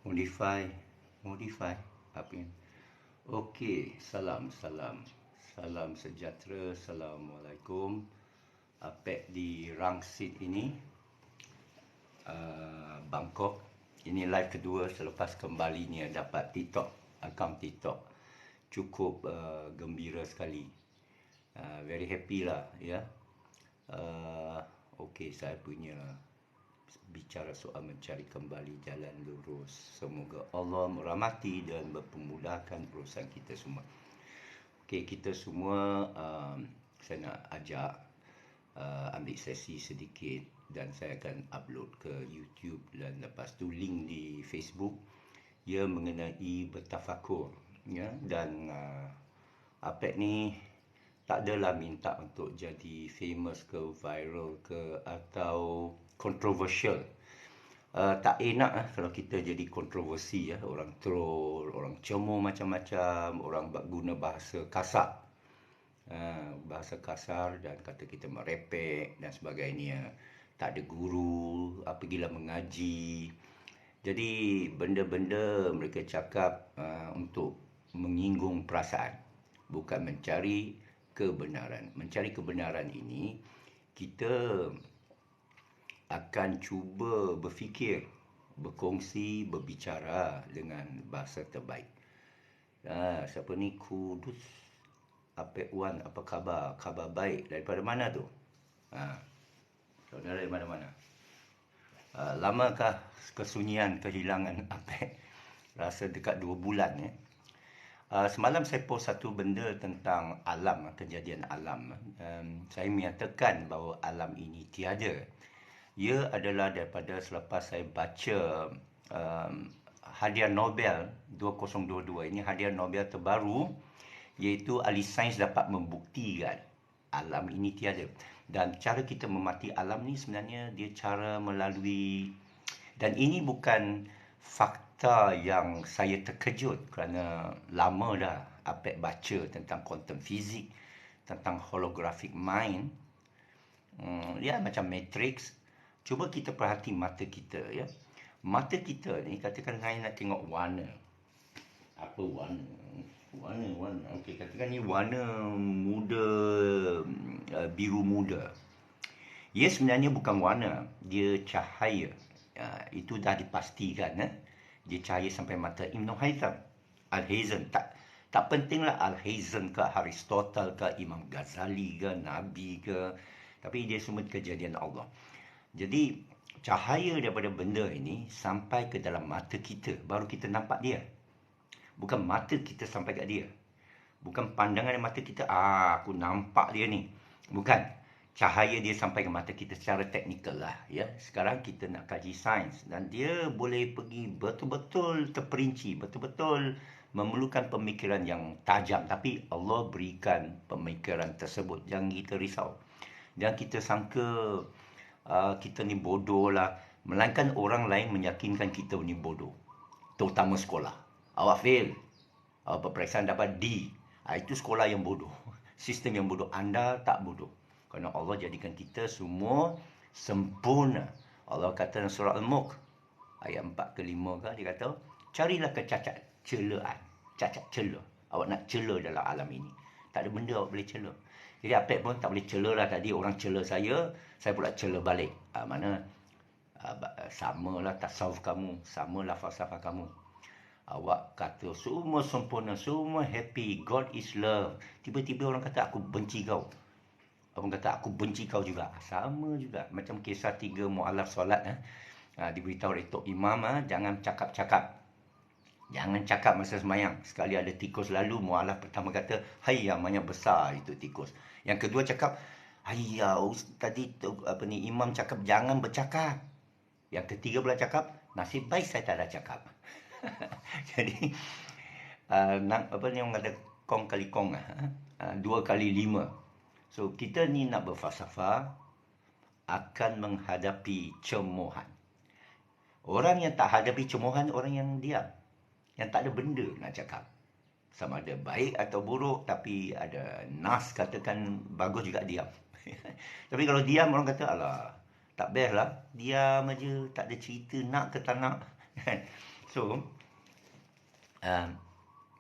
modify modify apa ini? Okey, salam sejahtera, assalamualaikum. Apek di Rangsit ini, Bangkok. Ini live kedua selepas kembalinya dapat TikTok, akaun TikTok. Cukup gembira sekali. Very happy lah ya. Okey, saya punya bicara soal mencari kembali jalan lurus. Semoga Allah merahmati dan mempermudahkan urusan kita semua. Okey, kita semua saya nak ajak ambil sesi sedikit dan saya akan upload ke YouTube dan lepas tu link di Facebook. Ia mengenai bertafakur ya, dan Apek ni tak adalah minta untuk jadi famous ke viral ke atau controversial. Tak enak kalau kita jadi kontroversi ya, orang troll, orang cemooh macam-macam, orang guna bahasa kasar. Bahasa kasar dan kata kita merepek dan sebagainya. Tak ada guru, apabila mengaji. Jadi benda-benda mereka cakap untuk menyinggung perasaan, bukan mencari kebenaran. Mencari kebenaran ini kita akan cuba berfikir, berkongsi, berbicara dengan bahasa terbaik. Siapa ni? Kudus Apek Wan, apa khabar? Khabar baik. Daripada mana tu? Saudara daripada mana? Lamakah kesunyian, kehilangan Apek? Rasa dekat 2 bulan ya. Semalam saya post satu benda tentang alam, kejadian alam. Saya menyatakan bahawa alam ini tiada. Ia adalah daripada selepas saya baca hadiah Nobel 2022. Ini hadiah Nobel terbaru, iaitu ahli sains dapat membuktikan alam ini tiada. Dan cara kita memati alam ni sebenarnya dia cara melalui, dan ini bukan fakta yang saya terkejut kerana lama dah Apek baca tentang quantum fizik, tentang holographic mind. Ya, macam matrix. Cuba kita perhati mata kita ya. Mata kita ni, katakan saya nak tengok warna. Apa warna? Warna. Okey, katakan ni warna muda, biru muda. Ia sebenarnya bukan warna, dia cahaya. Itu dah dipastikan. Dia cahaya sampai mata Ibn Al-Haytham. Tak pentinglah Al-Haytham ke Aristotle ke Imam Ghazali ke Nabi ke, tapi dia semua kejadian Allah. Jadi cahaya daripada benda ini sampai ke dalam mata kita, baru kita nampak dia. Bukan mata kita sampai kat dia. Bukan pandangan mata kita, aku nampak dia ni. Bukan. Cahaya dia sampai ke mata kita secara teknikal lah ya. Sekarang kita nak kaji sains dan dia boleh pergi betul-betul terperinci, betul-betul memerlukan pemikiran yang tajam, tapi Allah berikan pemikiran tersebut. Jangan kita risau. Jangan kita sangka kita ni bodoh lah, melainkan orang lain meyakinkan kita ni bodoh. Terutama sekolah. Awak fail, awak peperiksaan dapat D. Itu sekolah yang bodoh, sistem yang bodoh. Anda tak bodoh, kerana Allah jadikan kita semua sempurna. Allah kata dalam surah Al-Mulk ayat 4 ke 5 kan, dia kata carilah kecacat celaan, cacat cela. Awak nak cela dalam alam ini, tak ada benda awak boleh cela. Jadi Apek pun tak boleh cela lah. Tadi orang cela saya pula cela balik. Samalah tasawuf kamu, samalah falsafah kamu. Awak kata semua sempurna, semua happy, God is love. Tiba-tiba orang kata aku benci kau. Orang kata aku benci kau juga. Sama juga. Macam kisah 3 mu'alaf solat. Diberitahu oleh Tok Imam, jangan cakap-cakap. Jangan cakap masa sembahyang. Sekali ada tikus lalu, mu'alaf pertama kata, hai yang banyak besar itu tikus. Yang kedua cakap, hai ya tadi imam cakap jangan bercakap. Yang ketiga pula cakap, nasib baik saya tak ada cakap. Jadi orang kata kong kali kong, 2 kali 5. So kita ni nak berfalsafah akan menghadapi cemohan. Orang yang tak hadapi cemohan, orang yang diam, yang tak ada benda nak cakap. Sama ada baik atau buruk, tapi ada nas katakan bagus juga diam. Tapi kalau diam, orang kata alah tak best lah, diam aja, tak ada cerita, nak ke tak nak. So, uh,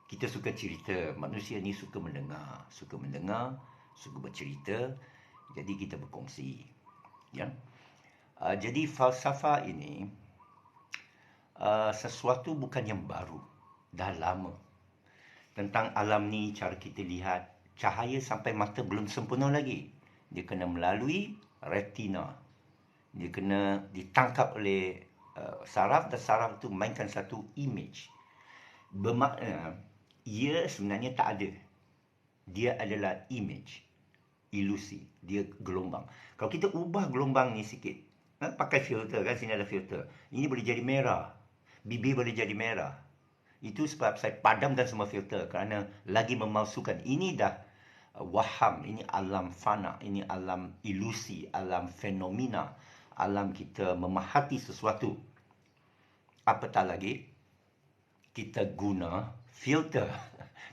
kita suka cerita. Manusia ni suka mendengar, suka bercerita. Jadi kita berkongsi. Ya. Jadi falsafah ini sesuatu bukan yang baru, dah lama. Tentang alam ni, cara kita lihat, cahaya sampai mata belum sempurna lagi. Dia kena melalui retina. Dia kena ditangkap oleh saraf, dan saraf tu mainkan satu image. Bermakna, ia sebenarnya tak ada. Dia adalah image, ilusi, dia gelombang. Kalau kita ubah gelombang ni sikit, pakai filter kan, sini ada filter. Ini boleh jadi merah, bibir boleh jadi merah. Itu sebab saya padamkan semua filter kerana lagi memalsukan. Ini dah waham, ini alam fana, ini alam ilusi, alam fenomena, alam kita memahati sesuatu. Apatah lagi, kita guna filter,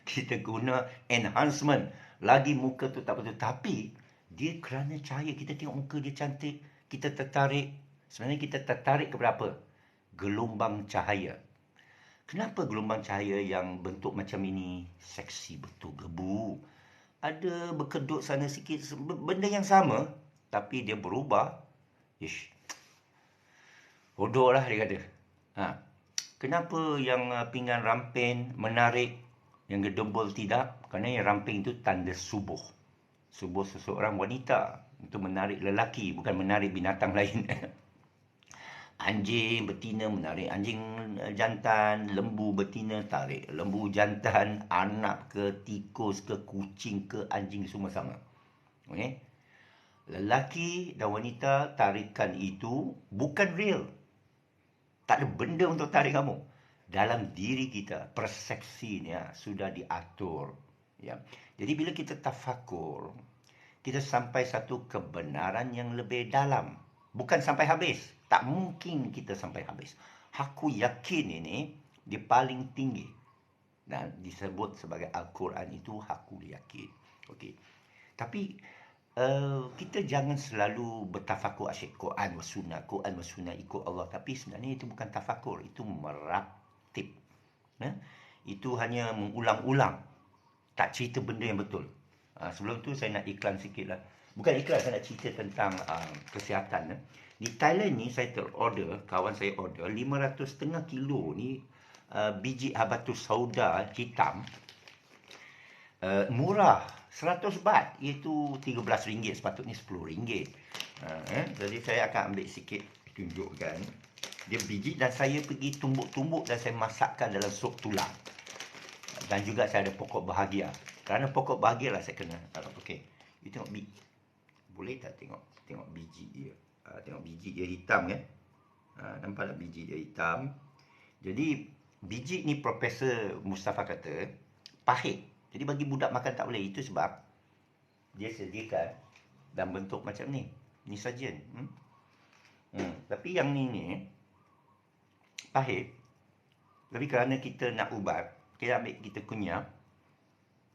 kita guna enhancement. Lagi muka tu tak betul. Tapi, dia kerana cahaya, kita tengok muka dia cantik, kita tertarik. Sebenarnya kita tertarik kepada apa? Gelombang cahaya. Kenapa gelombang cahaya yang bentuk macam ini seksi betul, gebu? Ada berkedut sana sikit, benda yang sama, tapi dia berubah. Ish, bodoh lah dia kata. Kenapa yang pinggan ramping menarik, yang gedebul tidak? Kerana yang ramping itu tanda subuh. Subuh seseorang wanita. Itu menarik lelaki, bukan menarik binatang lain. Anjing betina menarik anjing jantan, lembu betina tarik lembu jantan, anak ke, tikus ke, kucing ke, anjing, semua sama. Okay? Lelaki dan wanita, tarikan itu bukan real. Tak ada benda untuk tarik kamu. Dalam diri kita, persepsinya sudah diatur. Ya. Jadi bila kita tafakur, kita sampai satu kebenaran yang lebih dalam. Bukan sampai habis. Tak mungkin kita sampai habis. Aku yakin ini dia paling tinggi. Dan disebut sebagai Al-Quran itu aku yakin. Okey. Tapi kita jangan selalu bertafakur asyik Quran wa sunnah ikut Allah. Tapi sebenarnya itu bukan tafakur. Itu meratib. Itu hanya mengulang-ulang. Tak cerita benda yang betul. Sebelum tu saya nak iklan sikit lah. Bukan iklan, saya nak cerita tentang kesihatan. Di Thailand ni saya terorder, kawan saya order 500,5 kilo ni biji habatus sauda hitam. Murah, 100 baht, iaitu RM13, sepatutnya RM10. Jadi saya akan ambil sikit tunjukkan. Dia biji dan saya pergi tumbuk-tumbuk dan saya masakkan dalam sup tulang. Dan juga saya ada pokok bahagia. Kerana pokok bahagia lah saya kena. Okey. You tengok biji. Boleh tak tengok biji dia? Tengok biji dia hitam kan? Nampak tak biji dia hitam? Jadi biji ni Profesor Mustafa kata pahit. Jadi bagi budak makan tak boleh. Itu sebab dia sediakan dalam bentuk macam ni. Ni sajen. Tapi yang ni pahit. Tapi kerana kita nak ubat, kita ambil, kita kunyah.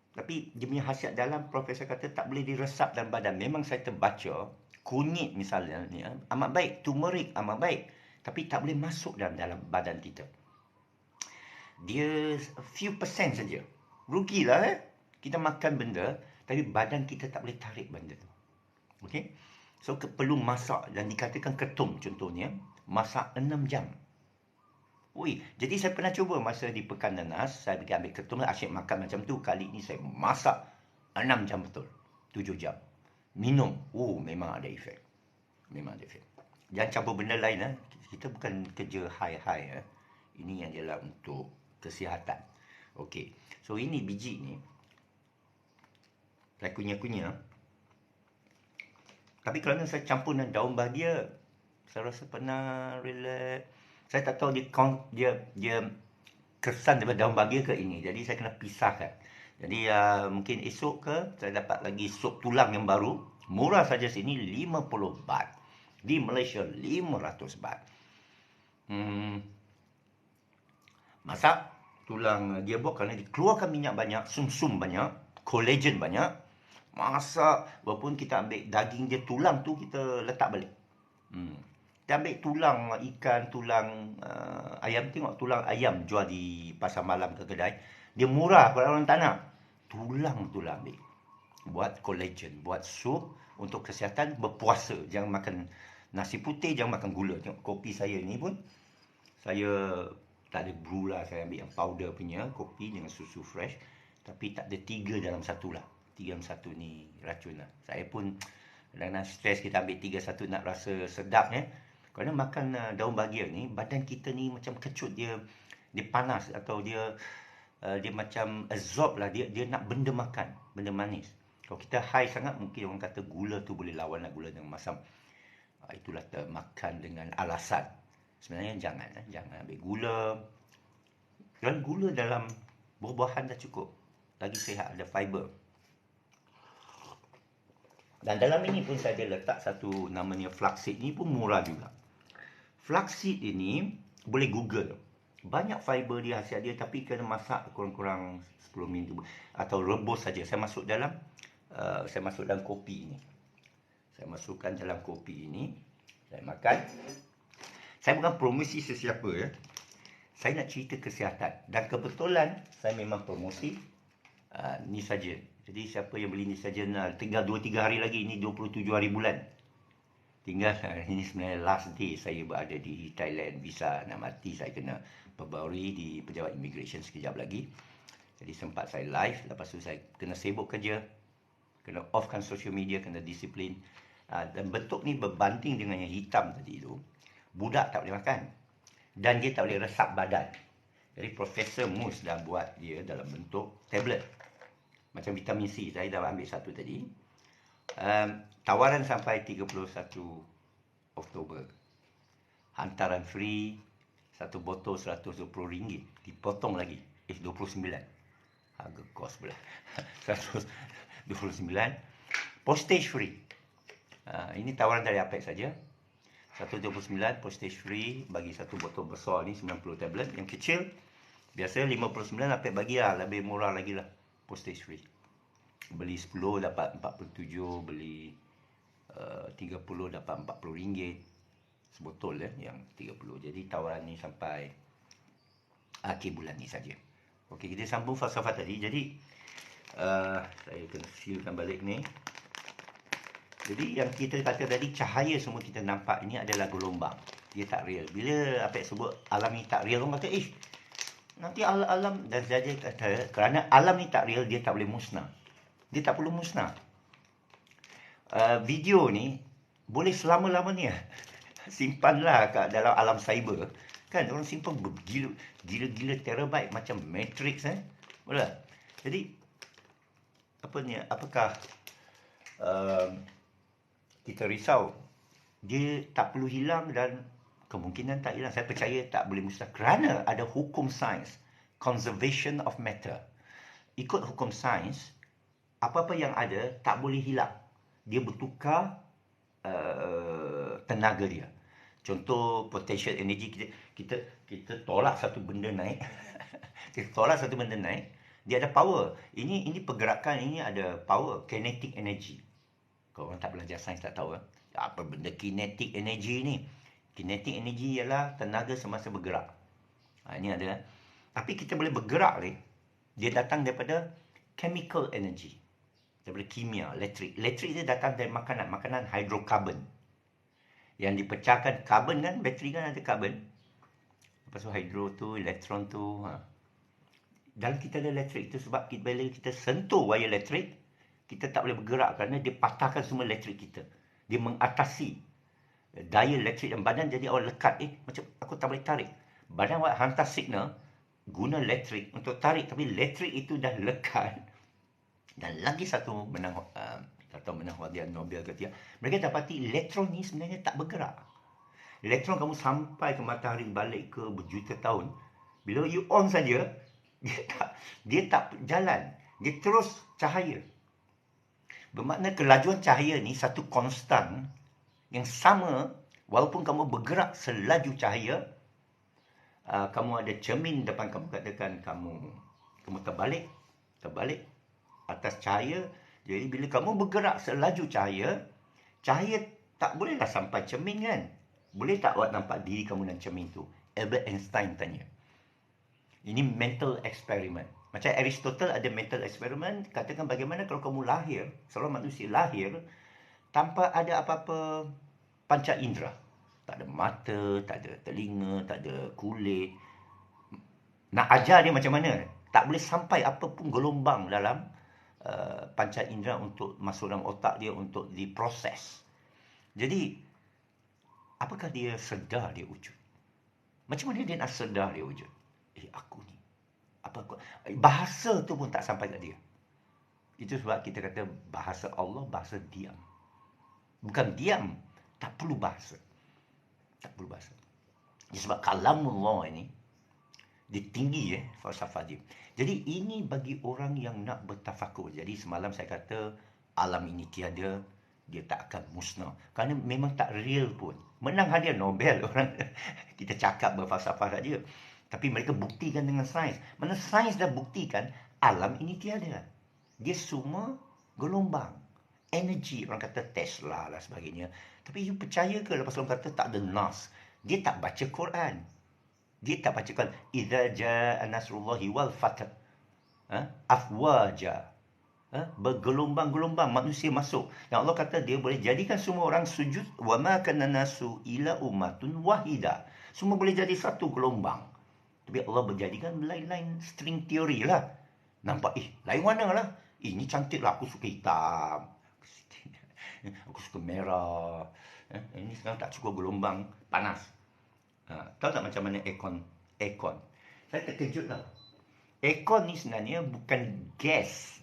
Tapi dia punya khasiat dalam, Profesor kata tak boleh diresap dalam badan. Memang saya terbaca, kunyit misalnya ni amat baik, turmeric amat baik. Tapi tak boleh masuk dalam badan kita. Dia few percent saja. Rugilah kita makan benda, tapi badan kita tak boleh tarik benda tu. Okey? So perlu masak, dan dikatakan ketum contohnya, masak 6 jam. Jadi saya pernah cuba masa di Pekan Nanas, saya pergi ambil ketum, asyik makan macam tu. Kali ni saya masak 6 jam betul. 7 jam. Minum. Memang ada efek. Memang ada efek. Jangan campur benda lain. Kita bukan kerja high-high. Ini yang adalah untuk kesihatan. Okey. So ini biji ni. Saya kunyah-kunyah. Tapi kerana saya campur dengan daun bahagia, saya rasa pernah relax. Saya tak tahu dia kesan daripada daun bahagia ke ini. Jadi saya kena pisahkan. Jadi mungkin esok ke saya dapat lagi sup tulang yang baru. Murah saja sini 50 baht. Di Malaysia 500 baht. Masak tulang dia buat kerana dikeluarkan minyak banyak, sumsum banyak, collagen banyak. Masak, walaupun kita ambil daging dia, tulang tu kita letak balik. Kita ambil tulang ikan, tulang ayam. Tengok tulang ayam jual di pasar malam ke kedai. Dia murah kalau orang tak nak. Tulang tu lah ambil. Buat collagen, buat sup untuk kesihatan, berpuasa. Jangan makan nasi putih, jangan makan gula. Tengok kopi saya ni pun, saya tak ada brew lah. Saya ambil yang powder punya kopi dengan susu fresh. Tapi tak ada 3 dalam 1 lah. 3 dalam 1 ni racun lah. Saya pun kadang-kadang stres, kita ambil 3 satu nak rasa sedap ya. Kerana makan daun bahagia ni, badan kita ni macam kecut, dia panas atau dia macam absorb lah, dia nak benda makan, benda manis. Kalau kita high sangat, mungkin orang kata gula tu boleh lawan lah, gula dengan masam. Itulah makan dengan alasan. Sebenarnya jangan ambil gula. Dan gula dalam buah-buahan dah cukup. Lagi sihat, ada fiber. Dan dalam ini pun saya ada letak satu namanya flaxseed. Ni pun murah juga. Flaxseed ini boleh Google. Banyak fiber dia, khasiat dia, tapi kena masak kurang-kurang 10 minit atau rebus saja. Saya masuk dalam kopi ini. Saya masukkan dalam kopi ini. Saya makan. Saya bukan promosi sesiapa ya. Saya nak cerita kesihatan. Dan kebetulan saya memang promosi ni saja. Jadi siapa yang beli ni saja, tinggal 2-3 hari lagi. Ini 27 hari bulan. Tinggal, ini sebenarnya last day saya berada di Thailand. Visa nak mati, saya kena perbarui di pejabat immigration sekejap lagi. Jadi sempat saya live. Lepas tu saya kena sibuk kerja. Kena offkan social media, kena disiplin. Dan bentuk ni berbanding dengan yang hitam tadi tu. Budak tak boleh makan. Dan dia tak boleh resap badan. Jadi Profesor Mus dah buat dia dalam bentuk tablet. Macam vitamin C. Saya dah ambil satu tadi. Tawaran sampai 31 Oktober. Hantaran free. Satu botol RM120. Dipotong lagi. 29. Harga kos pula. 129. Postage free. Ini tawaran dari Apex saja. 129 postage free bagi satu botol besar ni, 90 tablet. Yang kecil biasa 59, Apex bagi lah, lebih murah lagi lah, postage free. Beli 10 dapat 47, beli 30 dapat RM40 sebotol ya, yang 30. Jadi tawaran ni sampai akhir bulan ni saja. Okey, kita sambung falsafah tadi. Jadi saya kena sealkan balik ni. Jadi yang kita kata tadi, cahaya semua kita nampak ini adalah gelombang. Dia tak real. Bila apa sebut alam ni tak real, orang kata, nanti alam, dan saya kata, kerana alam ni tak real, dia tak boleh musnah. Dia tak perlu musnah. Video ni boleh selama-lamanya. Simpanlah kat dalam alam cyber. Kan orang simpan gila-gila terabyte macam Matrix Boleh. Jadi apakah kita risau? Dia tak perlu hilang dan kemungkinan tak hilang. Saya percaya tak boleh musnah kerana ada hukum sains, conservation of matter. Ikut hukum sains, apa-apa yang ada tak boleh hilang. Dia bertukar tenaga dia. Contoh potential energy, kita tolak satu benda naik. Kita tolak satu benda naik, dia ada power. Ini pergerakan, ini ada power, kinetic energy. Kalau orang tak belajar sains tak tahu apa benda kinetic energy ni. Kinetic energy ialah tenaga semasa bergerak. Ini ada. Tapi kita boleh bergerak ni, dia datang daripada chemical energy. Daripada kimia, elektrik. Elektrik dia datang dari makanan hidrokarbon. Yang dipecahkan karbon kan, bateri kan ada karbon. Lepas tu hidro tu, elektron tu. Dalam kita ada elektrik. Itu sebab bila kita sentuh wire elektrik, kita tak boleh bergerak kerana dia patahkan semua elektrik kita. Dia mengatasi daya elektrik dan badan jadi awak lekat. Macam aku tak boleh tarik. Badan awak hantar signal, guna elektrik untuk tarik. Tapi elektrik itu dah lekat. Dan lagi satu menang hadiah Nobel ke tidak. Mereka dapati elektron ni sebenarnya tak bergerak. Elektron kamu sampai ke matahari balik ke berjuta tahun. Bila you on saja, dia tak jalan. Dia terus cahaya. Bermakna kelajuan cahaya ni satu konstan yang sama walaupun kamu bergerak selaju cahaya. Kamu ada cermin depan kamu, katakan kamu terbalik atas cahaya. Jadi bila kamu bergerak selaju cahaya tak bolehlah sampai cermin kan. Boleh tak awak nampak diri kamu dalam cermin tu? Albert Einstein tanya. Ini mental experiment. Macam Aristotle ada mental experiment, katakan bagaimana kalau kamu lahir, seorang manusia lahir tanpa ada apa-apa panca indera. Tak ada mata, tak ada telinga, tak ada kulit. Nak ajar dia macam mana? Tak boleh sampai apa pun gelombang dalam panca indera untuk masuk dalam otak dia untuk diproses. Jadi, apakah dia sedar dia wujud? Macam mana dia nak sedar dia wujud? Aku ni. Apa aku? Bahasa tu pun tak sampai kat dia. Itu sebab kita kata bahasa Allah, bahasa diam. Bukan diam, tak perlu bahasa. Tak perlu bahasa. Sebab kalamullah ini, dia tinggi falsafah dia. Jadi ini bagi orang yang nak bertafakur. Jadi semalam saya kata alam ini tiada, dia tak akan musnah. Kerana memang tak real pun. Menang hadiah Nobel orang kita cakap berfalsafah saja. Tapi mereka buktikan dengan sains. Mana sains dah buktikan alam ini tiada. Dia semua gelombang. Energi, orang kata Tesla lah sebagainya. Tapi you percaya ke lepas orang kata tak ada nas? Dia tak baca Quran. Dia tak baca Quran. Idza jaa nasrullahi wal fath. Afwaja. Bergelombang-gelombang manusia masuk. Dan Allah kata dia boleh jadikan semua orang sujud. Wa ma kana nasu ila ummatun wahida. Semua boleh jadi satu gelombang. Tapi Allah berjadikan lain-lain string teori lah. Nampak, lain warna lah. Ini cantik lah, aku suka hitam. Aku suka merah. Ini sekarang tak cukup gelombang, panas. Tahu tak macam mana aircon? Saya terkejut lah. Aircon ni sebenarnya bukan gas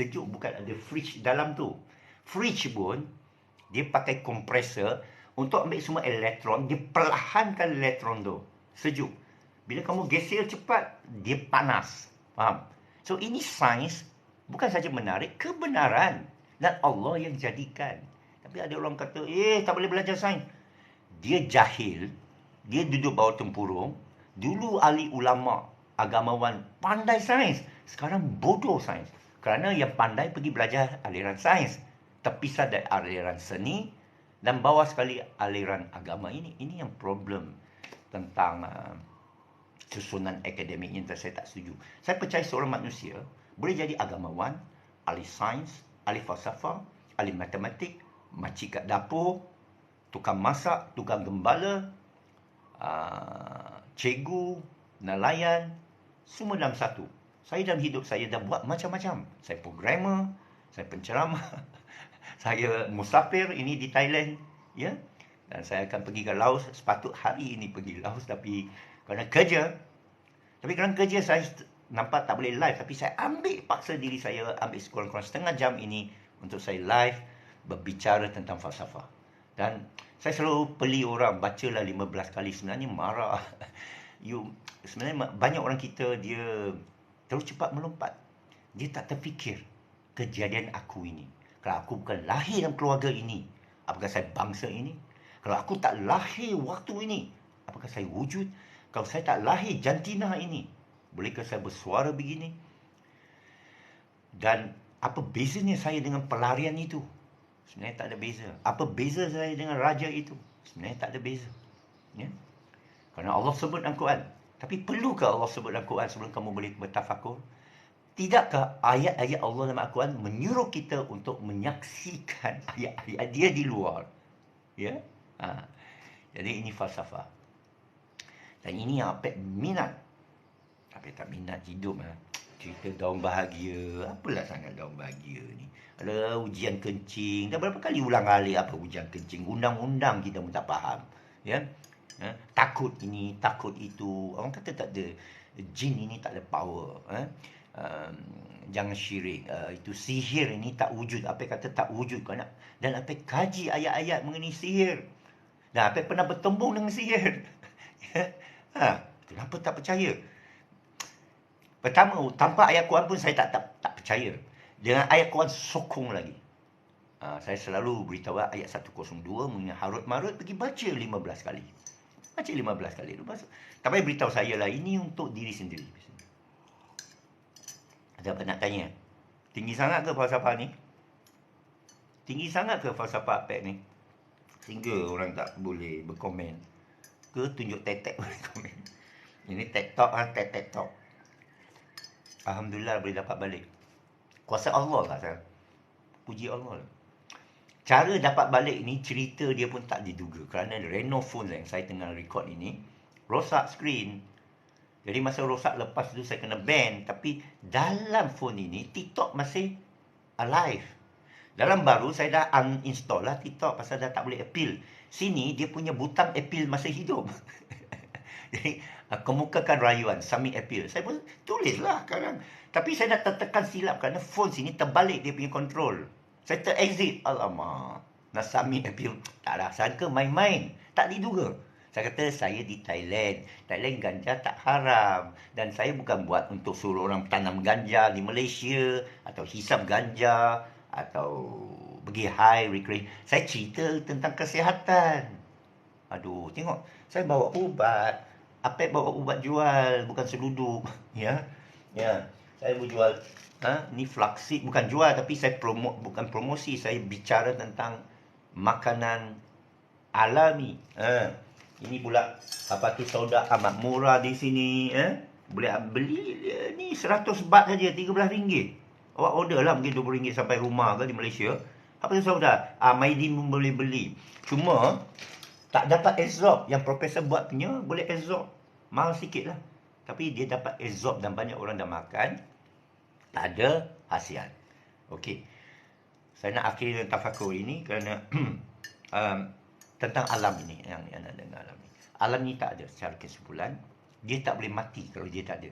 sejuk, bukan ada fridge dalam tu. Fridge pun, dia pakai kompresor untuk ambil semua elektron, dia perlahankan elektron tu. Sejuk. Bila kamu geser cepat, dia panas. Faham? So, ini sains bukan saja menarik, kebenaran. Dan Allah yang jadikan. Tapi ada orang kata, tak boleh belajar sains. Dia jahil. Dia duduk bawah tempurung. Dulu ahli ulama, agamawan, pandai sains. Sekarang bodoh sains. Kerana yang pandai pergi belajar aliran sains. Terpisah dari aliran seni. Dan bawah sekali aliran agama ini. Ini yang problem tentang susunan akademik yang saya tak setuju. Saya percaya seorang manusia boleh jadi agamawan, ahli sains, ahli falsafah, ahli matematik, makcik kat dapur, tukang masak, tukang gembala, cikgu, nelayan, semua dalam satu. Saya dalam hidup saya dah buat macam-macam. Saya programmer, saya penceramah, saya musafir ini di Thailand, ya. Dan saya akan pergi ke Laos, sepatut hari ini pergi Laos tapi kerana kerja. Tapi kerana kerja saya nampak tak boleh live, tapi saya paksa diri saya ambil sekurang-kurang setengah jam ini untuk saya live berbicara tentang falsafah. Dan saya selalu peli orang, bacalah 15 kali, sebenarnya marah. Sebenarnya banyak orang kita, dia terlalu cepat melompat. Dia tak terfikir kejadian aku ini. Kalau aku bukan lahir dalam keluarga ini, apakah saya bangsa ini? Kalau aku tak lahir waktu ini, apakah saya wujud? Kalau saya tak lahir jantina ini, bolehkah saya bersuara begini? Dan apa bezanya saya dengan pelarian itu? Sebenarnya tak ada beza. Apa beza saya dengan raja itu? Sebenarnya tak ada beza. Ya? Kerana Allah sebut dalam Quran. Tapi perlukah Allah sebut dalam Quran sebelum kamu boleh bertafakur? Tidakkah ayat-ayat Allah dalam Al-Quran menyuruh kita untuk menyaksikan ayat-ayat dia di luar? Ya? Jadi ini falsafah. Dan ini yang Apek minat. Apek tak minat hidup. Cerita daun bahagia. Apalah sangat daun bahagia ni. Ada ujian kencing. Dah berapa kali ulang alik apa ujian kencing. Undang-undang kita pun tak faham. Ya? Takut ini, takut itu. Orang kata tak ada. Jin ini tak ada power. Jangan syirik. Itu sihir ini tak wujud. Apek kata tak wujud. Dan Apek kaji ayat-ayat mengenai sihir. Dan Apek pernah bertembung dengan sihir. Kenapa tak percaya? Pertama, tanpa ayat Quran pun saya tak percaya. Dengan ayat Quran sokong lagi. Saya selalu beritahu ayat 102 mengenai Harut Marut, pergi baca 15 kali. Baca 15 kali. Tak payah beritahu saya lah, ini untuk diri sendiri. Ada apa nak tanya? Tinggi sangat ke falsafah ni? Tinggi sangat ke falsafah Apek ni? sehingga orang tak boleh berkomen. Ke tunjuk tetek boleh komen. Ini TikTok TikTok. Alhamdulillah boleh dapat balik. Kuasa Allah lah saya. Puji Allah lah. Cara dapat balik ni cerita dia pun tak diduga. Kerana Reno phone yang saya tengah record ini rosak skrin. Jadi masa rosak lepas tu saya kena ban. Tapi dalam phone ini TikTok masih alive. Dalam baru saya dah uninstall lah TikTok pasal dah tak boleh appeal. Sini dia punya butang appeal masih hidup. Jadi kemukakan rayuan submit appeal. Saya pun tulislah sekarang. Tapi saya dah tertekan silap kerana phone sini terbalik dia punya control. Saya ter-exit. Alamak. Nak submit appeal. Tak dah. Sangka main-main. Tak diduga. Saya kata saya di Thailand. Thailand ganja tak haram. Dan saya bukan buat untuk suruh orang tanam ganja di Malaysia. Atau hisap ganja. Atau pergi high recreation. Saya cerita tentang kesihatan. Aduh, tengok. Saya bawa ubat. Apek bawa ubat jual. Bukan seluduk. Ya. Ya. Saya berjual. Ni flaxseed. Bukan jual tapi saya bukan promosi. Saya bicara tentang makanan alami. Ini pula apa tu soda amat murah di sini. Boleh beli ni 100 baht saja. RM13. Awak order lah mungkin RM20 sampai rumah ke di Malaysia. Apa tu soda? Maidin pun boleh beli. Cuma tak dapat absorb. Yang profesor buat punya boleh absorb. Mahal sikit lah. Tapi dia dapat absorb dan banyak orang dah makan. Tak ada hasiat. Okey. Saya nak akhiri tafakur ini kerana tentang alam ini yang nak dengar alam ini. Alam ni tak ada secara kesimpulan. Dia tak boleh mati kalau dia tak ada.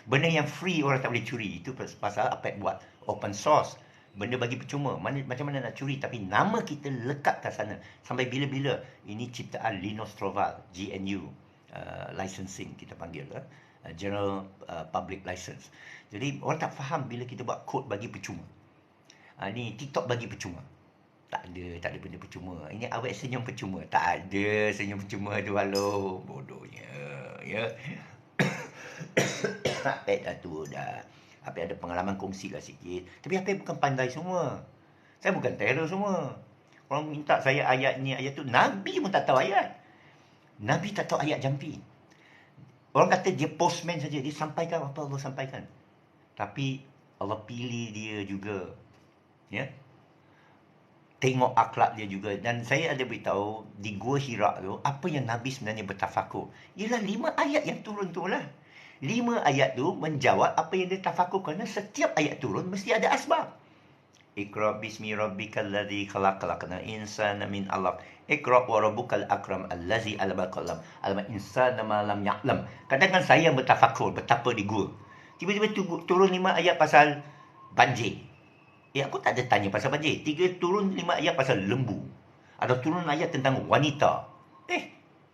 Benda yang free orang tak boleh curi. Itu pasal apa buat open source. Benda bagi percuma. Macam mana nak curi. Tapi nama kita lekat kat sana. Sampai bila-bila. Ini ciptaan Linus Torvalds. GNU. Licensing kita panggil. General Public License. Jadi orang tak faham bila kita buat kod bagi percuma. Ni TikTok bagi percuma. Tak ada benda percuma. Ini awet senyum percuma. Tak ada senyum percuma tu. Halo. Bodohnya. Ya. Apek dah tu dah. Apek ada pengalaman kongsi lah sikit. Tapi Apek bukan pandai semua. Saya bukan terror semua. Orang minta saya ayat ni, ayat tu. Nabi pun tak tahu ayat. Nabi tak tahu ayat jampi. Orang kata dia postman saja. Dia sampaikan apa Allah sampaikan. Tapi Allah pilih dia juga. Ya. Tengok akhlak dia juga. Dan saya ada beritahu di Gua Hira tu, apa yang Nabi sebenarnya bertafakur. Ialah 5 ayat yang turun tu lah. 5 ayat tu menjawab apa yang dia tafakur. Kerana setiap ayat turun mesti ada asbab. Iqra bismi rabbikal ladzi khalaq khalaqal insana min 'alaq. Iqra wa rabbukal akram allazi 'allama bil qalam. 'Allama insana ma lam ya'lam. Kadang-kadang saya bertafakur betapa di gua. Tiba-tiba turun 5 ayat pasal banjir. Aku tak ada tanya pasal banjir. Turun 5 ayat pasal lembu. Ada turun ayat tentang wanita.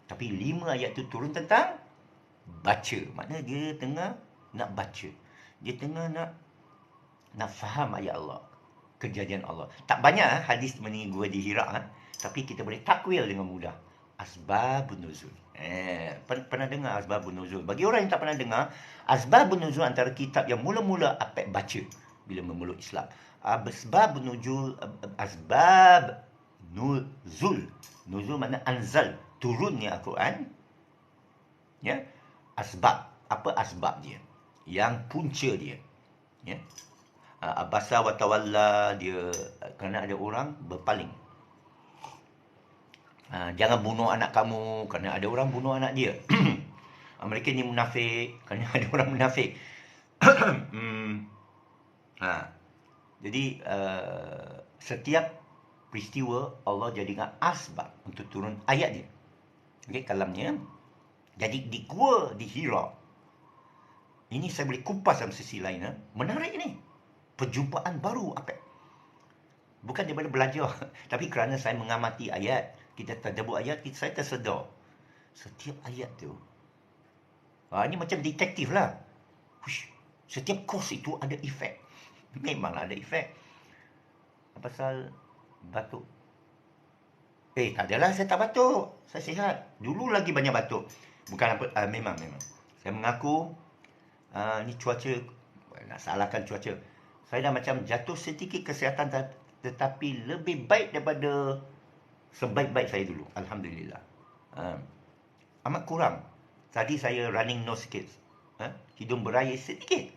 Tapi 5 ayat tu turun tentang baca. Maknanya dia tengah nak baca. Dia tengah nak faham ayat Allah. Kejadian Allah. Tak banyak hadis sebenarnya gua di Hira. Tapi kita boleh takwil dengan mudah. Asbabun nuzul. Pernah dengar asbabun nuzul? Bagi orang yang tak pernah dengar, asbabun nuzul antara kitab yang mula-mula Apek baca bila memeluk Islam. Asbab nuzul, asbab nuzul. Nuzul makna anzal, turunnya Al-Quran. Ya. Asbab. Apa asbab dia? Yang punca dia. Ya. Abasa wa tawalla, dia kerana ada orang berpaling. Jangan bunuh anak kamu kerana ada orang bunuh anak dia. Mereka ni munafik kerana ada orang munafik. Jadi setiap peristiwa Allah jadikan asbab untuk turun ayat dia. Okey, kalamnya. Jadi di gua di Hira. Ini saya boleh kupas dalam sisi lain. Menarik ni. Perjumpaan baru Apek. Bukan daripada belajar, tapi kerana saya mengamati ayat, kita tadabbur ayat, saya tersedar. Setiap ayat tu, ini macam detektif lah. Setiap kos itu ada efek. Memanglah ada efek. Pasal batuk. Tak adalah saya tak batuk. Saya sihat. Dulu lagi banyak batuk. Bukan apa, memang. Saya mengaku, ni cuaca, nak salahkan cuaca. Saya dah macam jatuh sedikit kesihatan, tetapi lebih baik daripada sebaik-baik saya dulu. Alhamdulillah. Ha, amat kurang. Tadi saya running nose sikit. Hidung berair sedikit.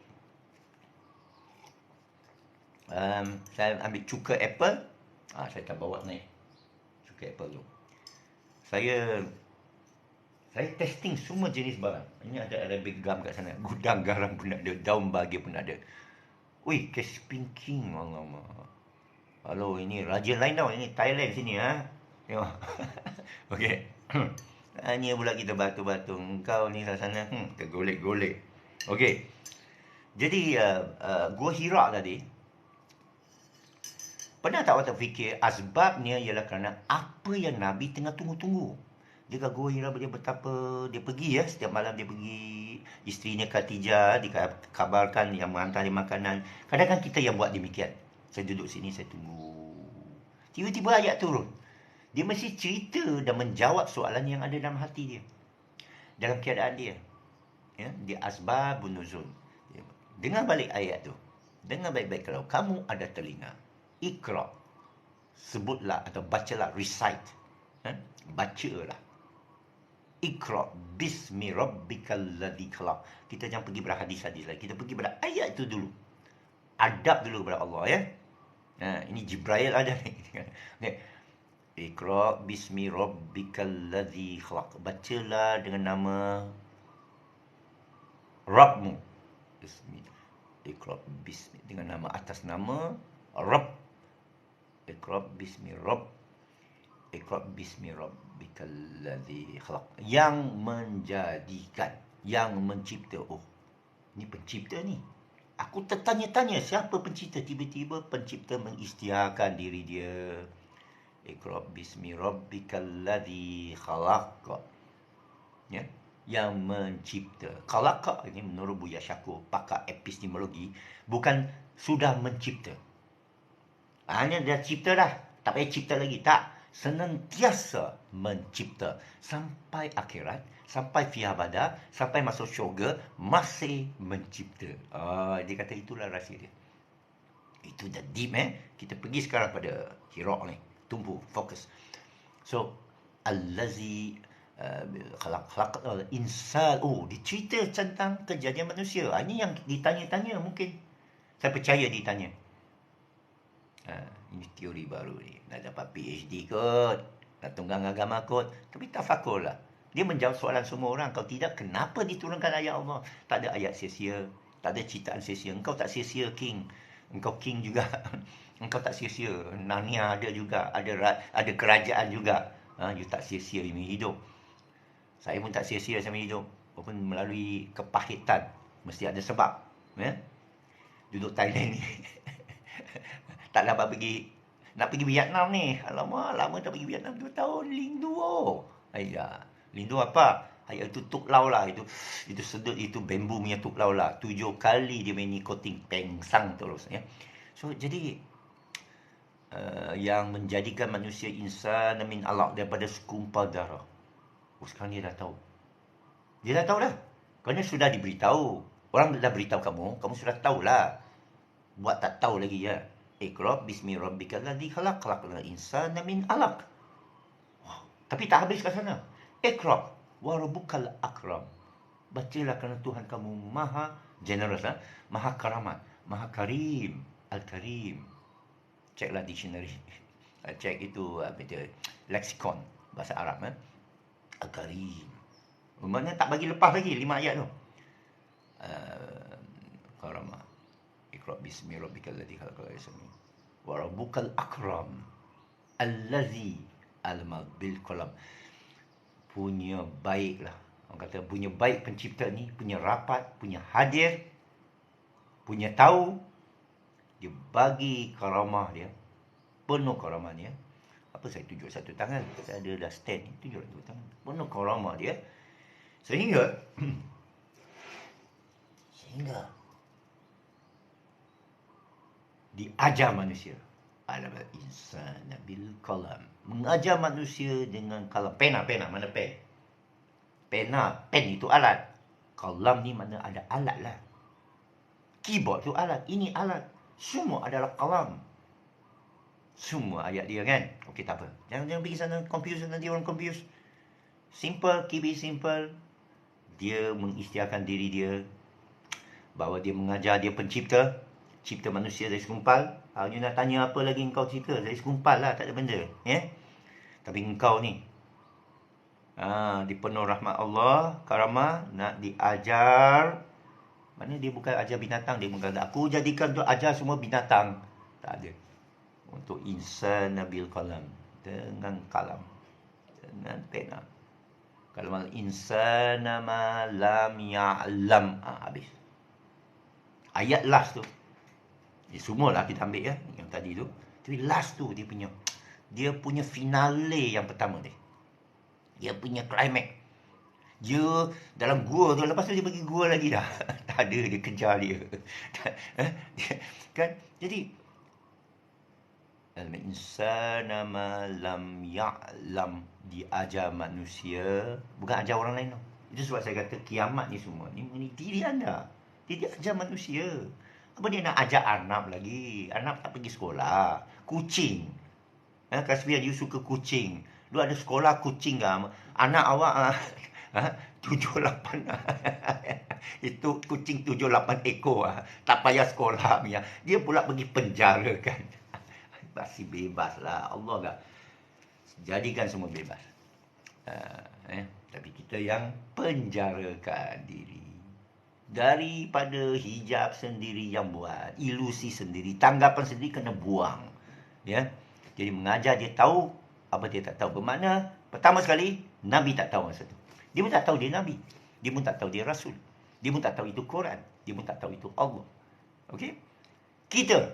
Saya ambil cuka apple. Saya tak bawa naik cuka apple tu. Saya testing semua jenis barang. Ini ada Arabic gum kat sana. Gudang garam pun ada. Daun bahagia pun ada. Ui, Caspian King. Alamak. Halo, ini raja lain tau. Ini Thailand sini. Tengok. Okey. Hanya pula kita batu-batu. Engkau ni sana tergolek-golek. Okey. Jadi, Gua Hira tadi. Pernah tak awak terfikir asbabnya ialah kerana apa yang Nabi tengah tunggu-tunggu? Dia kat Gua Hira, dia betapa dia pergi setiap malam dia pergi. Isterinya Khadijah dikabarkan yang menghantar dia makanan. Kadang-kadang kita yang buat demikian. Saya duduk sini, saya tunggu. Tiba-tiba ayat turun. Dia mesti cerita dan menjawab soalan yang ada dalam hati dia. Dalam keadaan dia. Dia asbabun nuzul. Dengar balik ayat tu. Dengar baik-baik kalau kamu ada telinga. Iqra. Sebutlah atau bacalah, recite. Bacalah. Iqra bismi rabbikal ladzi khalaq. Kita jangan pergi pada hadis-hadis lagi. Kita pergi pada ayat itu dulu. Adab dulu kepada Allah ini Jibril ada ni. Okay. Iqra bismi rabbikal ladzi khalaq. Bacalah dengan nama Rabbmu. Iqra bismi, dengan nama atas nama Rabb. Iqra bismi Rabb. Iqra bismi rabbikal ladzi khalaq. Yang menjadikan, yang mencipta. Oh, ni pencipta ni. Aku tertanya-tanya siapa pencipta. Tiba-tiba pencipta mengisytiharkan diri dia. Iqra bismi rabbikal ladzi khalaq. Yang mencipta. Khalaq ini menurut Buya Syakur, pakar epistemologi, bukan sudah mencipta. Hanya dah cipta dah. Tak payah cipta lagi. Tak. Senantiasa mencipta. Sampai akhirat, sampai fi abada, sampai masuk syurga, masih mencipta. Dia kata itulah rahsia dia. Itu dah deep Kita pergi sekarang pada Hira ni. Tumpu, fokus. So, allazi khalaq insan. Dia cerita tentang kejadian manusia. Ini yang ditanya-tanya mungkin. Saya percaya ditanya. Ini teori baru ni. Nak dapat PhD kot. Nak tunggang agama kot. Tapi tafakur lah. Dia menjawab soalan semua orang. Kalau tidak, kenapa diturunkan ayat Allah? Tak ada ayat sia-sia. Tak ada ciptaan sia-sia. Engkau tak sia-sia, King. Engkau King juga. Engkau tak sia-sia. Narnia ada juga. Ada kerajaan juga. You tak sia-sia you hidup. Saya pun tak sia-sia saya hidup. Walaupun melalui kepahitan. Mesti ada sebab. Duduk Thailand ni. Tak dapat pergi. Nak pergi Vietnam ni. Alamak, lama tak pergi Vietnam. 2 tahun. Lindu. Ayah. Lindu apa? Ayah itu tuklau lah. Itu sedut. Itu bambu punya tuklau lah. 7 kali dia main nikotin. Pengsang terus. So, jadi yang menjadikan manusia insan min alaq, daripada segumpal darah. Sekarang dia dah tahu. Dia dah tahu dah. Kerana sudah diberitahu. Orang dah beritahu kamu. Kamu sudah tahulah. Buat tak tahu lagi Iqra bismi rabbikal ladzi khalaq. Khalaqal insana min alaq. Tapi tak habis kat sana. Iqra wa rabbukal akram. Bacalah kerana Tuhan kamu maha generous, maha karamat, maha karim, al-karim. Ceklah dictionary. Cek itu leksikon bahasa Arab. Al-karim. Maknanya tak bagi lepas lagi 5 ayat tu. Karamah. Iqra bismi rabbikal ladzi khalaq wa rabbukal akram allazi alama bil qalam. Punya baiklah. Orang kata punya baik pencipta ni, punya rapat, punya hadir, punya tahu. Dia bagi karamah dia, penuh karamah dia. Apa saya tunjuk satu tangan? Saya ada dah stand ni, tunjuk satu tangan. Penuh karamah dia. Sehingga diajar manusia. Alamal insana bil qalam. Mengajar manusia dengan kalam. Pena. Mana pen? Pena. Pen itu alat. Kalam ni mana ada alat lah. Keyboard tu alat. Ini alat. Semua adalah kalam. Semua ayat dia kan. Okey, tak apa. Jangan pergi sana confuse, nanti orang confuse. Simple, keep it simple. Dia mengisytiharkan diri dia bahawa dia mengajar, dia pencipta, cipta manusia dari segumpal. You nak tanya apa lagi engkau cipta? Dari segumpal lah, tak ada benda. Tapi engkau ni, dipenuh rahmat Allah, karamah, nak diajar. Mana dia bukan ajar binatang, dia bukan aku jadikan untuk ajar semua binatang. Tak ada. Untuk insan nabil qalam, dengan kalam, dengan pena. Kalau mal insana ma lam ya'lam, habis. Ayat last tu, semualah kita ambil ya, yang tadi tu. Tapi last tu dia punya finale yang pertama ni. Dia punya climax. Dia dalam gua tu, lepas tu dia pergi gua lagi dah. Tak ada, dia kejar dia. Kan? Jadi al-insana ma lam ya'lam, diajar manusia, bukan ajar orang lain tau. Itu sebab saya kata kiamat ni semua ni mengenai diri anda. Dia ajar manusia. Apa dia nak ajar Arnab lagi? Arnab tak pergi sekolah. Kucing. Kasbiah, you suka kucing. Lu ada sekolah kucing ke? Anak awak 7-8 itu kucing 7-8 ekor tak payah sekolah punya. Dia pula pergi penjara kan. Masih bebas lah. Allah tak jadikan semua bebas. Tapi kita yang penjarakan diri. Daripada hijab sendiri yang buat, ilusi sendiri, tanggapan sendiri kena buang. Jadi mengajar dia tahu apa dia tak tahu. Bermakna pertama sekali Nabi tak tahu masa tu. Dia pun tak tahu dia Nabi. Dia pun tak tahu dia Rasul. Dia pun tak tahu itu Quran. Dia pun tak tahu itu Allah. Okey? Kita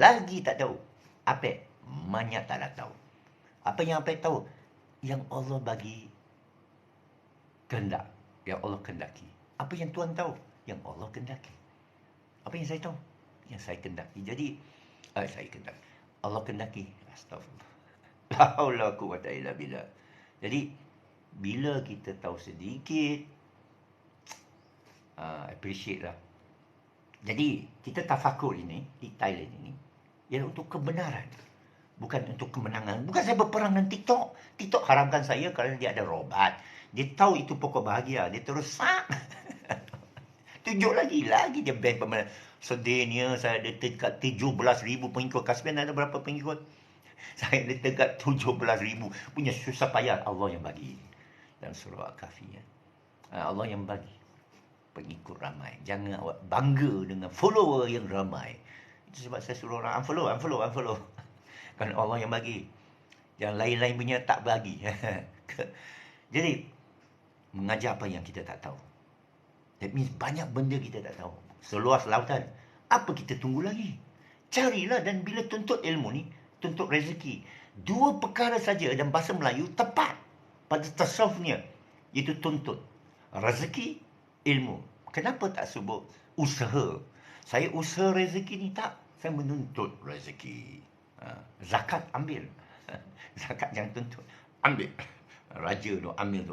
lagi tak tahu. Apa? Banyak tak nak tahu. Apa yang apa tahu? Yang Allah bagi kehendak. Yang Allah kehendaki. Apa yang Tuhan tahu? Yang Allah kehendaki. Apa yang saya tahu? Yang saya kehendaki. Jadi, saya kehendaki. Allah kehendaki. Astagfirullah. La haula quwwata illa billah. Jadi, bila kita tahu sedikit, appreciate lah. Jadi, kita tafakur ini, di Thailand ini, ialah untuk kebenaran. Bukan untuk kemenangan. Bukan saya berperang dengan TikTok. TikTok haramkan saya kerana dia ada robot. Dia tahu itu pokok bahagia. Dia terus tunjuk lagi dia ban pemenang. Sedihnya saya ada dekat 17,000 pengikut. Kasbian ada berapa pengikut? Saya ada dekat 17,000. Punya susah payah Allah yang bagi. Dan surah Al-Kahfi. Allah yang bagi pengikut ramai. Jangan awak bangga dengan follower yang ramai. Itu sebab saya suruh orang unfollow. Kan Allah yang bagi. Yang lain-lain punya tak bagi. Jadi, mengajar apa yang kita tak tahu. That means banyak benda kita tak tahu. Seluas lautan. Apa kita tunggu lagi? Carilah, dan bila tuntut ilmu ni, tuntut rezeki. 2 perkara saja dalam bahasa Melayu tepat pada tasawufnya. Iaitu tuntut. Rezeki, ilmu. Kenapa tak sebut usaha? Saya usaha rezeki ni tak. Saya menuntut rezeki. Zakat ambil. Zakat jangan tuntut. Ambil. Raja tu ambil.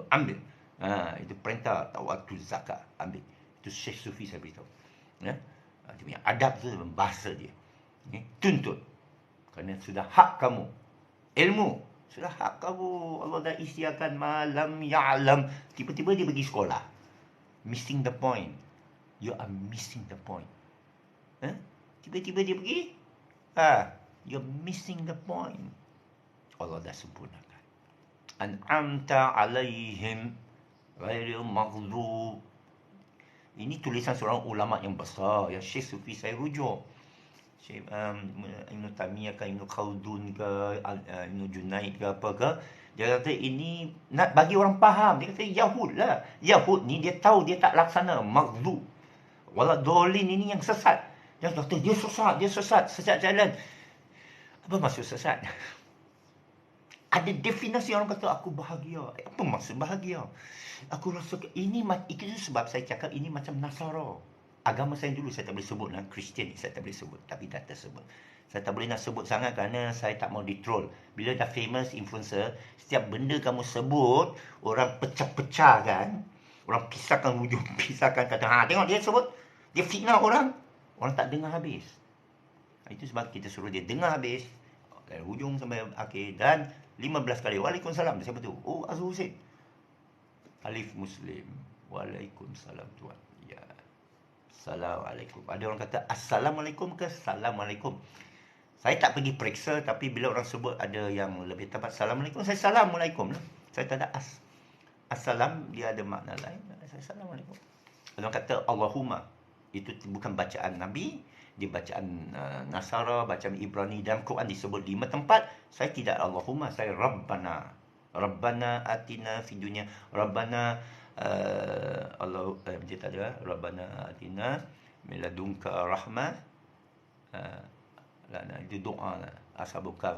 Itu perintah waktu zakat. Ambil. Itu Syekh Sufi saya beritahu. Dia punya adab tu dalam bahasa dia. Tuntut. Kerana sudah hak kamu. Ilmu. Sudah hak kamu. Allah dah isytiharkan malam ya'lam. Tiba-tiba dia pergi sekolah. Missing the point. You are missing the point. Tiba-tiba dia pergi. You're missing the point. Allah dah sempurnakan. An'amta alaihim ghairil maghdub. Ini tulisan seorang ulama yang besar, yang Syekh Sufi saya rujuk. Syekh Ibn Taimiyah ke, Ibn Khaldun ke, Ibn Junaid ke apa ke. Dia kata ini nak bagi orang faham. Dia kata Yahud lah. Yahud ni dia tahu dia tak laksana. Maghdub. Waladolin ini yang sesat. Dia kata dia sesat. Sesat jalan. Apa maksud sesat? Ada definisi orang kata aku bahagia. Apa maksud bahagia? Aku rasa itu sebab saya cakap ini macam Nasara. Agama saya dulu saya tak boleh sebut lah. Kristian saya tak boleh sebut. Tapi dah tersebut. Saya tak boleh nak sebut sangat kerana saya tak mau di-troll. Bila dah famous influencer, setiap benda kamu sebut, orang pecah-pecah kan. Orang pisahkan wujud, pisahkan kata, tengok dia sebut. Dia fitnah orang. Orang tak dengar habis. Itu sebab kita suruh dia dengar habis. dari hujung sampai akhir. Dan 15 kali Waalaikumsalam. Siapa tu? Oh, Azhar Hussein. Alif Muslim. Waalaikumsalam tuan. Ya. Assalamualaikum. Ada orang kata Assalamualaikum ke Assalamualaikum. Saya tak pergi periksa, tapi bila orang sebut ada yang lebih tepat Assalamualaikum, saya Assalamualaikum lah. Saya tak ada Assalam, dia ada makna lain. Saya Assalamualaikum. Orang kata Allahumma. Itu bukan bacaan Nabi. Dia bacaan Nasara, bacaan Ibrani. Dalam Quran disebut 5 tempat. Saya tidak Allahumma, saya Rabbana. Rabbana atina fid dunya. Rabbana macam tak ada. Rabbana atina min ladunka rahmah. Lana itu doa ashabul kahf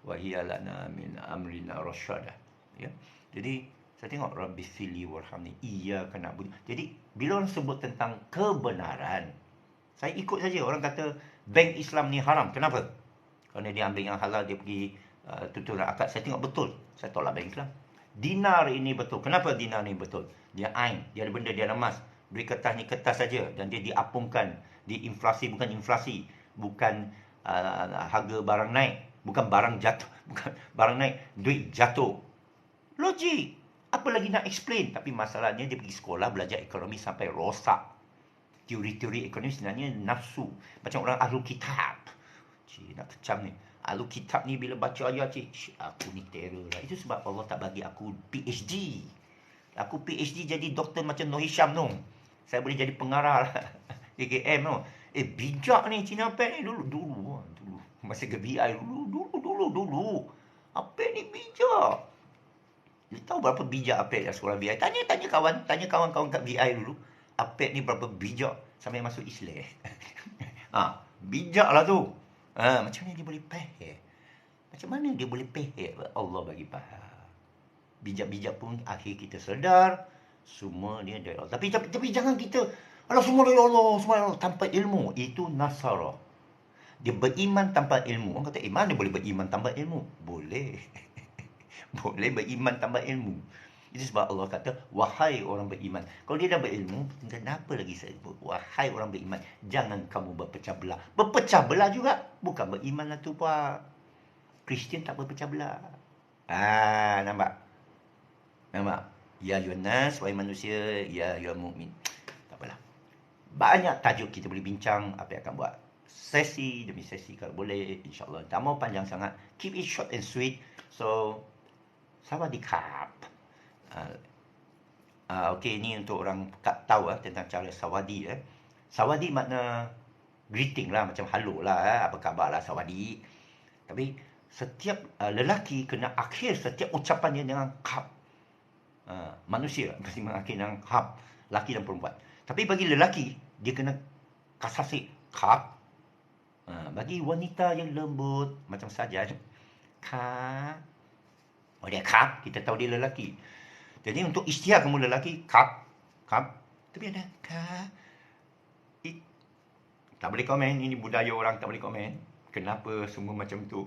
wa hiya lana min amrina rasyada. Ya. Jadi saya tengok Rabbi fili warhamni iyyaka na'budu. Jadi bila orang sebut tentang kebenaran, saya ikut saja. Orang kata bank Islam ni haram. Kenapa? Kerana dia ambil yang halal, dia pergi tuturan akad. Saya tengok betul. Saya tolak bank Islam. Dinar ini betul. Kenapa dinar ni betul? Dia ain, dia ada benda, dia ada emas. Duit kertas ni kertas saja dan dia diapungkan. Dia inflasi, bukan inflasi. Bukan harga barang naik, bukan barang jatuh, bukan barang naik, duit jatuh. Logik. Apa lagi nak explain? Tapi masalahnya dia pergi sekolah belajar ekonomi sampai rosak. Teori-teori ekonomi sebenarnya nafsu. Macam orang ahlu kitab. Cik, nak kecam ni. Ahlu kitab ni bila baca ayat, cik, aku ni terror lah. Itu sebab Allah tak bagi aku PhD. Aku PhD jadi doktor macam Noh Hisham tu. Saya boleh jadi pengarah lah. DKM tu. Bijak ni Cina Pet ni dulu. Masa ke BI dulu. Apet ni bijak. Dia tahu berapa bijak Apet yang sekolah BI. Tanya kawan-kawan kat BI dulu. Apet ni berapa bijak sampai masuk Islam. Bijak lah tu. Macam mana dia boleh faham? Macam mana dia boleh faham? Allah bagi faham. Bijak-bijak pun akhir kita sedar. Semua dia dari Allah. Tapi jangan kita, alah semua dari Allah, semua dari Allah tanpa ilmu. Itu Nasara. Dia beriman tanpa ilmu. Orang kata, mana dia boleh beriman tanpa ilmu? Boleh. Boleh beriman tanpa ilmu. Itu sebab Allah kata, wahai orang beriman. Kalau dia dah berilmu, kenapa lagi saya sebut? Wahai orang beriman, jangan kamu berpecah belah. Berpecah belah juga. Bukan beriman lah tu, Pak. Kristian tak berpecah belah. Nampak? Ya Yunas, wahai manusia, ya mu'min. Tak apalah. Banyak tajuk kita boleh bincang. Apa yang akan buat sesi demi sesi kalau boleh, insyaAllah. Tak mau panjang sangat. Keep it short and sweet. So, Sawadikap. Okey, ini untuk orang tak tahu tentang cara sawadi. Sawadi makna greeting lah, macam hello lah. Apa khabar lah, sawadi. Tapi setiap lelaki kena akhir setiap ucapannya dengan kap. Manusia mesti mengakhiri dengan kap. Laki dan perempuan. Tapi bagi lelaki, dia kena kasasi kap. Bagi wanita yang lembut macam saja, kap. Oh, dia kap, kita tahu dia lelaki. Jadi untuk isytiar kamu lelaki, kap. Tapi ada kap. Tak boleh komen, ini budaya orang, tak boleh komen. Kenapa semua macam tu?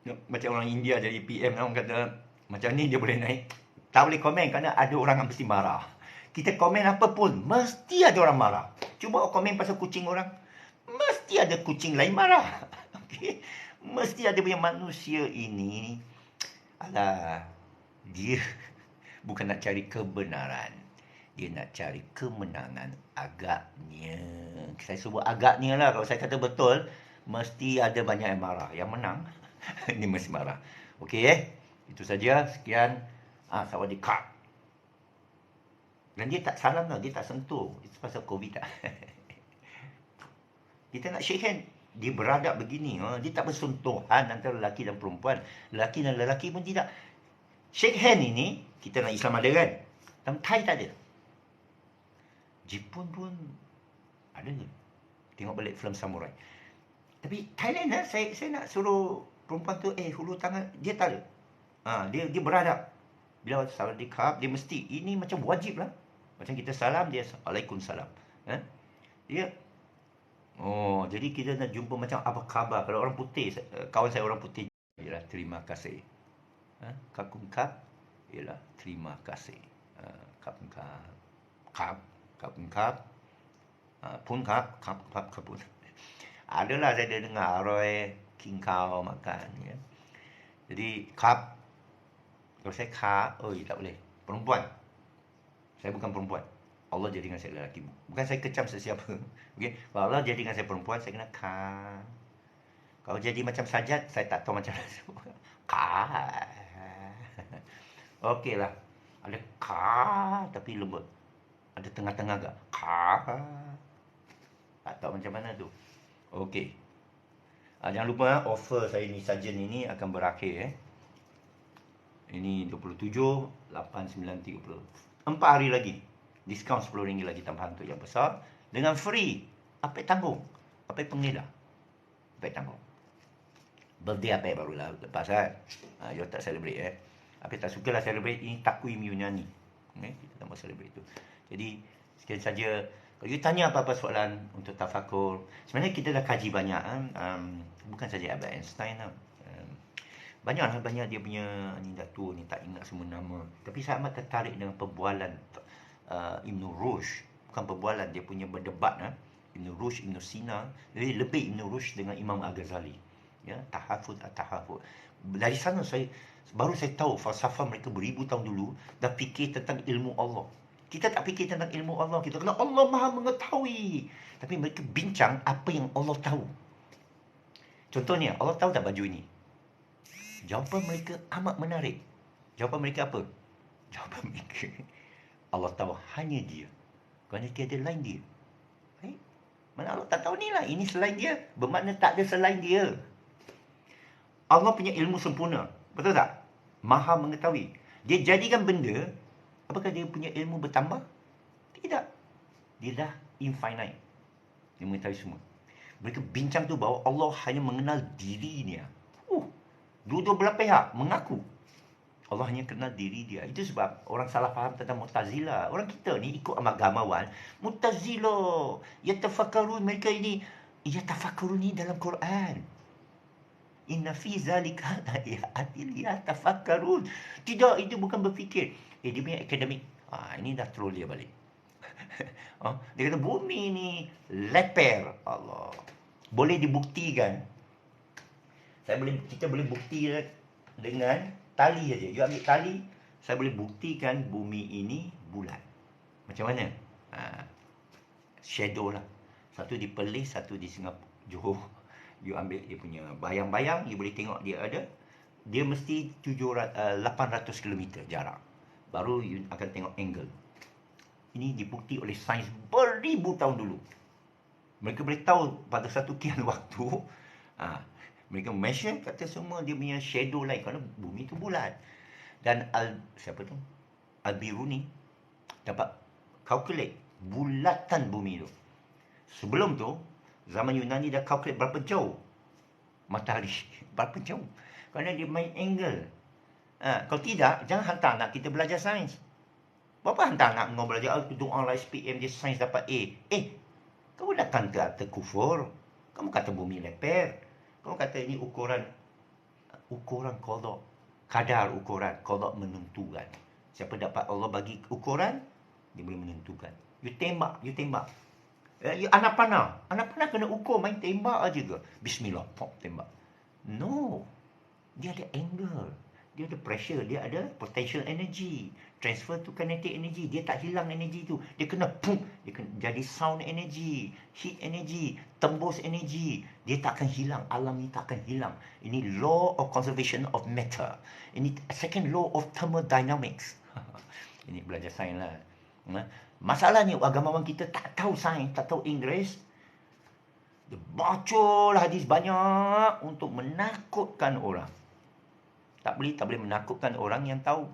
Macam orang India jadi PM, orang kata macam ni dia boleh naik. Tak boleh komen kerana ada orang yang mesti marah. Kita komen apa pun, mesti ada orang marah. Cuba komen pasal kucing orang, mesti ada kucing lain marah. Okay? Mesti ada punya manusia ini. Alah, dia bukan nak cari kebenaran. Dia nak cari kemenangan agaknya. Saya sebut agaknya lah. Kalau saya kata betul, mesti ada banyak yang marah. Yang menang, ini mesti marah. Okey, itu saja. Sekian. Sawadikap. Dan dia tak salam tau. Dia tak sentuh. Itu pasal COVID tak. Kita nak shake hand. Dia beradab begini. Dia tak bersentuhan antara lelaki dan perempuan. Lelaki dan lelaki pun tidak. Shake hand ini, kita nak Islam ada kan? Dalam Thai tak ada. Jepun pun ada. Tengok balik film samurai. Tapi Thailand saya nak suruh perempuan tu, hulur tangan. Dia tak ada. Dia beradab. Bila sawadikap, dia mesti. Ini macam wajib lah. Macam kita salam, dia Waalaikumsalam. Dia, jadi kita nak jumpa macam apa khabar. Kalau orang putih, kawan saya orang putih, ialah terima kasih. Kapungkap, ialah terima kasih. Kapungkap, punkap, kapun. Adalah saya dengar Roy laki kau makan, ya. Jadi kap, kalau saya ka, oi tak boleh. Perempuan. Saya bukan perempuan. Allah jadikan saya lelaki. Bukan saya kecam sesiapa. Okey. Kalau Allah jadikan saya perempuan, saya kena ka. Kalau jadi macam sajat, saya tak tahu macam mana. Ka. Okeylah. Ada ka tapi lembut. Ada tengah-tengah agak. Ka. Tak tahu macam mana tu. Okey. Jangan lupa offer saya ni sarjan ini akan berakhir Ini 27, 8, 9, 30. 4 hari lagi. Diskaun RM10 lagi tambahan untuk yang besar. Dengan free. Apa yang tanggung? Apa yang pengedah? Apa yang tanggung? Birthday apa yang barulah lepas kan? You tak celebrate Apa yang tak suka lah celebrate. Ini takwim Yunani. Kita tak mau celebrate tu. Jadi, sekian saja. Kalau you tanya apa-apa soalan untuk tafakur. Sebenarnya kita dah kaji banyak. Bukan saja Albert Einstein lah. Banyak dia punya ni datuk ni tak ingat semua nama. Tapi saya amat tertarik dengan perbualan Ibn Rushd. Bukan perbualan, dia punya berdebat Ibn Rushd, Ibn Sina. Jadi lebih Ibn Rushd dengan Imam Al-Ghazali. Ya, tahafud at-tahafud. Dari sana baru saya tahu falsafah mereka beribu tahun dulu dah fikir tentang ilmu Allah. Kita tak fikir tentang ilmu Allah, kita kena Allah Maha mengetahui. Tapi mereka bincang apa yang Allah tahu. Contohnya, Allah tahu tak baju ini? Jawapan mereka amat menarik. Jawapan mereka apa? Jawapan mereka, Allah tahu hanya dia. Kerana tiada lain dia. Mana Allah tak tahu ni lah. Ini selain dia. Bermakna tak ada selain dia. Allah punya ilmu sempurna. Betul tak? Maha mengetahui. Dia jadikan benda, apakah dia punya ilmu bertambah? Tidak. Dia dah infinite. Dia mengetahui semua. Mereka bincang tu bahawa Allah hanya mengenal dirinya. Dua-dua belah pihak mengaku Allah hanya kenal diri dia. Itu sebab orang salah faham tentang Mu'tazilah. Orang kita ni ikut agamawan Mu'tazilah, yatafakkarun, mereka ini yatafakkarun ni dalam Quran. Inna fi zalika ayatin yatafakkarun. Tidak, itu bukan berfikir. Dia punya akademik. Ini dah troll dia balik. Dia kata bumi ni leper. Allah. Boleh dibuktikan. Kita boleh bukti dengan tali saja. You ambil tali, saya boleh buktikan bumi ini bulat. Macam mana? Shadow lah. Satu di Perlis, satu di Singapura, Johor. You ambil dia punya bayang-bayang, you boleh tengok dia ada. Dia mesti 800 km jarak. Baru you akan tengok angle. Ini dibukti oleh sains beribu tahun dulu. Mereka boleh tahu pada satu kian waktu. Mereka measure, kata semua dia punya shadow line kerana bumi tu bulat. Dan siapa tu? Al-Biruni dapat calculate bulatan bumi tu. Sebelum tu, zaman Yunani dah calculate berapa jauh matahari. Berapa jauh. Kerana dia main angle. Kalau tidak, jangan hantar anak kita belajar sains. Berapa hantar anak kau belajar? Doa lah SPM dia sains dapat A. Kamu dah kata kufur. Kamu kata bumi leper. Kamu kata ini ukuran qada. Kadar ukuran. Qada menentukan. Siapa dapat Allah bagi ukuran, dia boleh menentukan. You tembak. You anak panah kena ukur, main tembak aja ke? Bismillah, pop, tembak. No. Dia ada angle. Dia ada pressure. Dia ada potential energy. Transfer to kinetic energy. Dia tak hilang energy tu. Dia kena pum. Dia kena jadi sound energy. Heat energy. Tembus energy. Dia tak akan hilang. Alam ni tak akan hilang. Ini law of conservation of matter. Ini second law of thermodynamics. Ini belajar sains lah. Masalahnya agamawan kita tak tahu sains, tak tahu Inggeris. Dia baca hadis banyak untuk menakutkan orang. Tak boleh menakutkan orang yang tahu.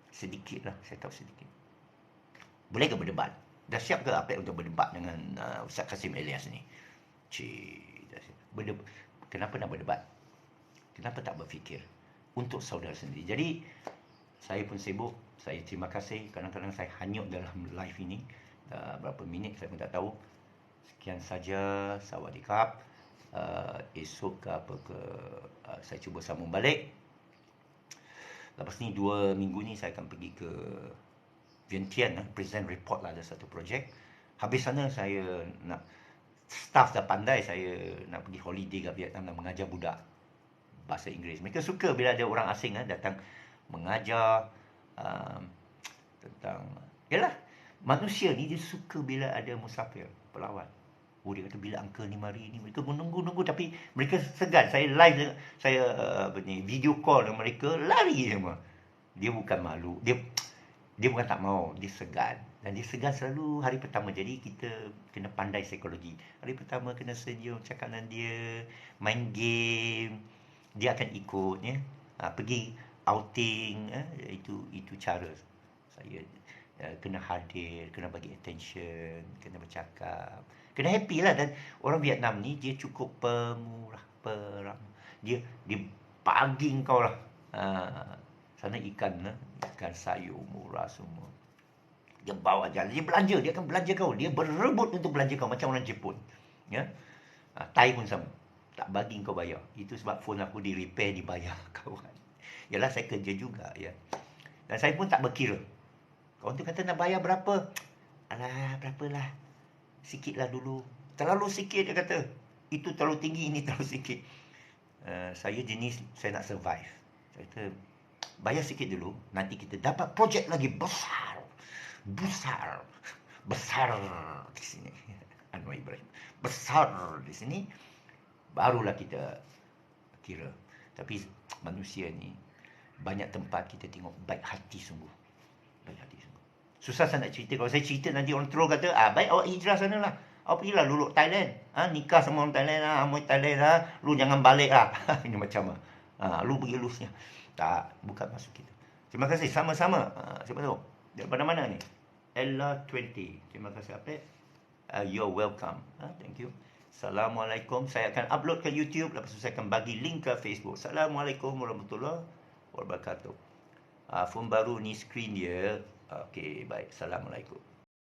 Sedikit lah, saya tahu sedikit. Boleh ke berdebat? Dah siap ke apa untuk berdebat dengan Ustaz Kasim Elias ni? Kenapa nak berdebat? Kenapa tak berfikir? Untuk saudara sendiri. Jadi, saya pun sibuk. Saya terima kasih. Kadang-kadang saya hanyut dalam live ini. Berapa minit saya pun tak tahu. Sekian saja. Sawadikap. Esok ke apa ke saya cuba sambung balik. Lepas ni 2 minggu ni saya akan pergi ke Vientiane, present report lah, ada satu projek. Habis sana saya nak staff dah pandai, saya nak pergi holiday kat Vietnam dan mengajar budak bahasa Inggeris. Mereka suka bila ada orang asing datang mengajar tentang, yalah, manusia ni dia suka bila ada musafir, pelawat. Oh, dia kata bila uncle ni mari ni, mereka menunggu-nunggu, tapi mereka segan. Saya live, saya video call dengan mereka, lari semua. Dia bukan malu, dia bukan tak mau, dia segan. Dan dia segan selalu hari pertama. Jadi kita kena pandai psikologi. Hari pertama kena senyum, cakap dengan dia, main game, dia akan ikut, ya. Pergi outing, itu cara saya. Kena hadir, kena bagi attention, kena bercakap, kena happy lah. Dan orang Vietnam ni dia cukup pemurah, dia bagi kau lah. Sana ikan sayur murah semua. Dia bawa jalan, dia belanja, dia akan belanja kau, dia berebut untuk belanja kau macam orang Jepun, ya. Thai pun sama, tak bagi kau bayar. Itu sebab phone aku di repair, dibayar kawan. Yalah, saya kerja juga, ya. Dan saya pun tak berkira. Kawan tu kata nak bayar berapa? Alah, berapalah. Sikit lah dulu. Terlalu sikit, dia kata. Itu terlalu tinggi, ini terlalu sikit. Saya jenis, saya nak survive. Saya kata, bayar sikit dulu. Nanti kita dapat projek lagi besar. Besar di sini. Anwar Ibrahim. Besar di sini. Barulah kita kira. Tapi manusia ni, banyak tempat kita tengok baik hati sungguh. Baik hati sungguh. Susah saya nak cerita. Kalau saya cerita nanti orang terus kata, baik awak hijrah sana lah. Awak pergilah luluk Thailand. Nikah sama orang Thailand lah. Amoy Thailand lah. Lu jangan balik lah. Ini macam lu pergi lusnya. Tak, bukan masuk kita. Terima kasih. Sama-sama. Siapa tahu? Daripada mana ni? Ella 20. Terima kasih Apek. You're welcome. Thank you. Assalamualaikum. Saya akan upload ke YouTube. Lepas tu saya akan bagi link ke Facebook. Assalamualaikum warahmatullahi wabarakatuh. Phone baru ni screen dia. Okey, baik. Assalamualaikum.